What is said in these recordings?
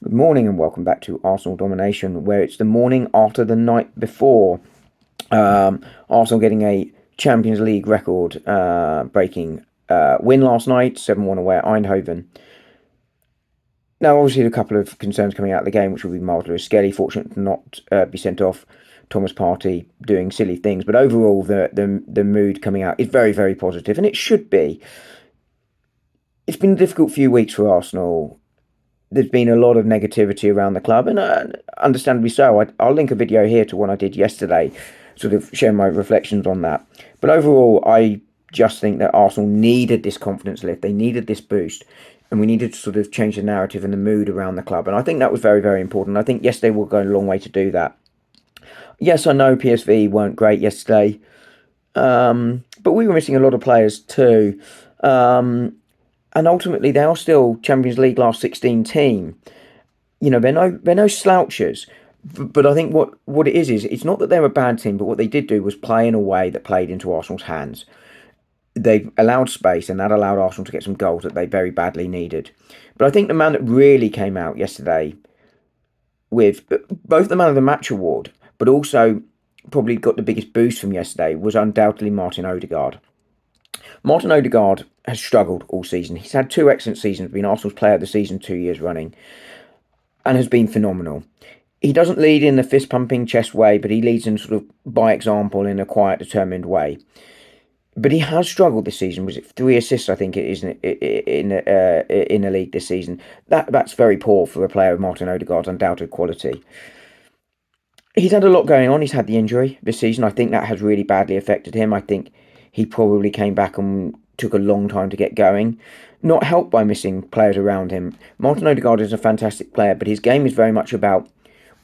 Good morning and welcome back to Arsenal Domination, where it's the morning after the night before. Arsenal getting a Champions League record breaking win last night, 7-1 away at Eindhoven. Now, obviously, a couple of concerns coming out of the game, which will be mildly Skelly, fortunate to not be sent off. Thomas Partey doing silly things, but overall, the mood coming out is very, very positive, and it should be. It's been a difficult few weeks for Arsenal. There's been a lot of negativity around the club, and understandably so. I'll link a video here to one I did yesterday, sort of showing my reflections on that. But overall, I just think that Arsenal needed this confidence lift. They needed this boost, and we needed to sort of change the narrative and the mood around the club. And I think that was very, very important. I think yesterday will go a long way to do that. Yes, I know PSV weren't great yesterday, but we were missing a lot of players too. And ultimately, they are still Champions League last 16 team. They're no slouchers. But I think what it is it's not that they're a bad team, but what they did do was play in a way that played into Arsenal's hands. They allowed space, and that allowed Arsenal to get some goals that they very badly needed. But I think the man that really came out yesterday with both the Man of the Match award, but also probably got the biggest boost from yesterday, was undoubtedly Martin Odegaard. Martin Odegaard has struggled all season. He's had two excellent seasons, been Arsenal's player of the season 2 years running, and has been phenomenal. He doesn't lead in the fist pumping chest way, but he leads in sort of by example in a quiet, determined way. But he has struggled this season. Was it 3 assists? I think it is in the league this season. That's very poor for a player of Martin Odegaard's undoubted quality. He's had a lot going on. He's had the injury this season. I think that has really badly affected him. I think he probably came back and took a long time to get going. Not helped by missing players around him. Martin Odegaard is a fantastic player, but his game is very much about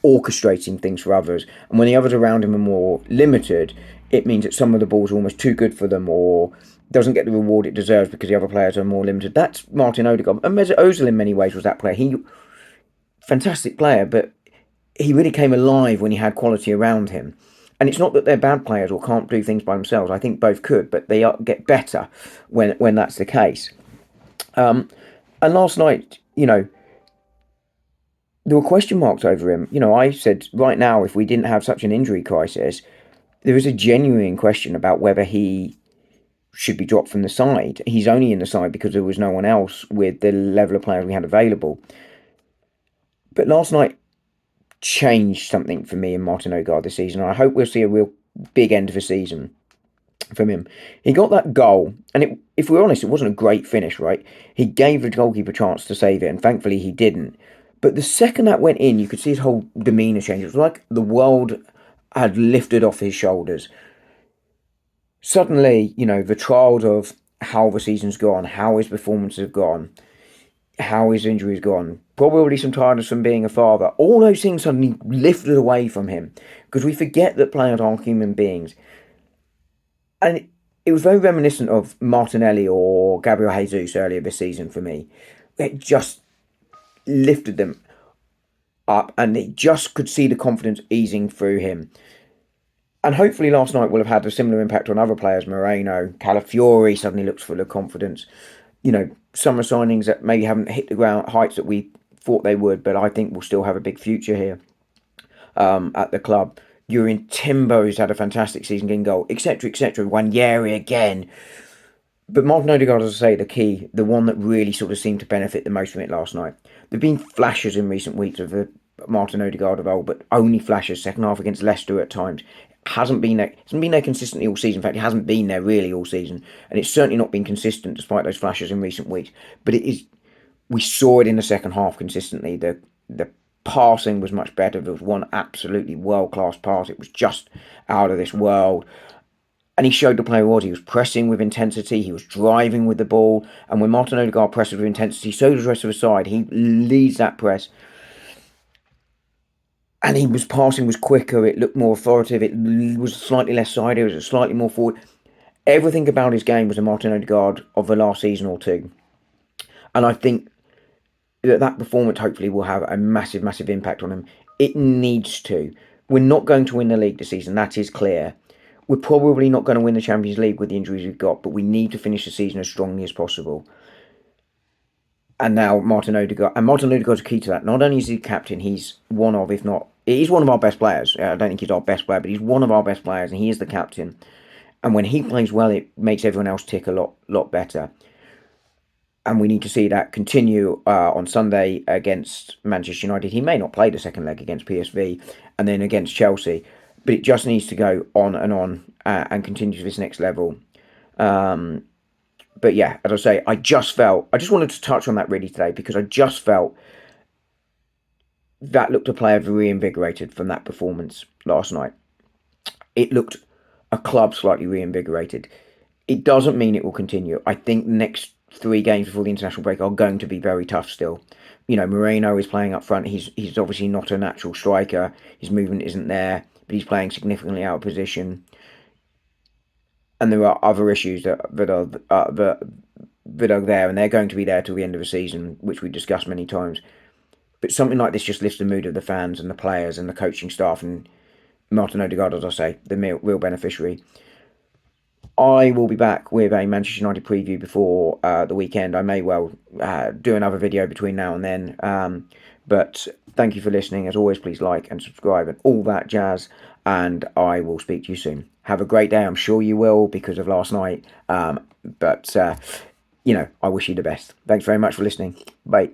orchestrating things for others. And when the others around him are more limited, it means that some of the balls are almost too good for them or doesn't get the reward it deserves because the other players are more limited. That's Martin Odegaard. And Mesut Ozil in many ways was that player. Fantastic player, but he really came alive when he had quality around him. And it's not that they're bad players or can't do things by themselves. I think both could, but they get better when that's the case. And last night, there were question marks over him. I said right now, if we didn't have such an injury crisis, there is a genuine question about whether he should be dropped from the side. He's only in the side because there was no one else with the level of players we had available. But last night changed something for me and Martin Odegaard this season. I hope we'll see a real big end of the season from him. He got that goal, and if we're honest, it wasn't a great finish, right? He gave the goalkeeper a chance to save it, and thankfully he didn't. But the second that went in, you could see his whole demeanour change. It was like the world had lifted off his shoulders. Suddenly, the trials of how the season's gone, how his performances have gone, how his injury's gone, probably some tiredness from being a father, all those things suddenly lifted away from him because we forget that players aren't human beings. And it was very reminiscent of Martinelli or Gabriel Jesus earlier this season for me. It just lifted them up and they just could see the confidence easing through him. And hopefully last night will have had a similar impact on other players. Moreno, Calafiori suddenly looks full of confidence. Summer signings that maybe haven't hit the ground heights that we thought they would, but I think will still have a big future here at the club. Yuri Timbo, who's had a fantastic season getting goal, etc., etc. Wanyeri again. But Martin Odegaard, as I say, the one that really sort of seemed to benefit the most from it last night. There have been flashes in recent weeks of the Martin Odegaard of old, but only flashes. Second half against Leicester at times. Hasn't been there consistently all season. In fact, it hasn't been there really all season, and it's certainly not been consistent despite those flashes in recent weeks. But it is. We saw it in the second half consistently. The passing was much better. There was one absolutely world class pass. It was just out of this world, and he showed the player what he was pressing with intensity. He was driving with the ball, and when Martin Odegaard presses with intensity, so does the rest of the side. He leads that press. And his passing was quicker, it looked more authoritative, it was slightly less side, it was slightly more forward. Everything about his game was a Martin Odegaard of the last season or two. And I think that performance hopefully will have a massive, massive impact on him. It needs to. We're not going to win the league this season, that is clear. We're probably not going to win the Champions League with the injuries we've got, but we need to finish the season as strongly as possible. and now Martin Odegaard. And Martin Odegaard's key to that. Not only is he captain, he's one of, if not, he's one of our best players. I don't think he's our best player, but he's one of our best players, and he is the captain. And when he plays well, it makes everyone else tick a lot better. And we need to see that continue on Sunday against Manchester United. He may not play the second leg against PSV and then against Chelsea, but it just needs to go on and continue to this next level. But yeah, as I say, I just wanted to touch on that really today because I just felt that looked a player reinvigorated from that performance last night. It looked a club slightly reinvigorated. It doesn't mean it will continue. I think the next 3 games before the international break are going to be very tough still. You know, Moreno is playing up front. He's obviously not a natural striker. His movement isn't there, but he's playing significantly out of position. And there are other issues that are there, and they're going to be there till the end of the season, which we discussed many times. But something like this just lifts the mood of the fans and the players and the coaching staff. And Martin Odegaard, as I say, the real beneficiary. I will be back with a Manchester United preview before the weekend. I may well do another video between now and then. But thank you for listening. As always, please like and subscribe and all that jazz. And I will speak to you soon. Have a great day. I'm sure you will because of last night. But I wish you the best. Thanks very much for listening. Bye.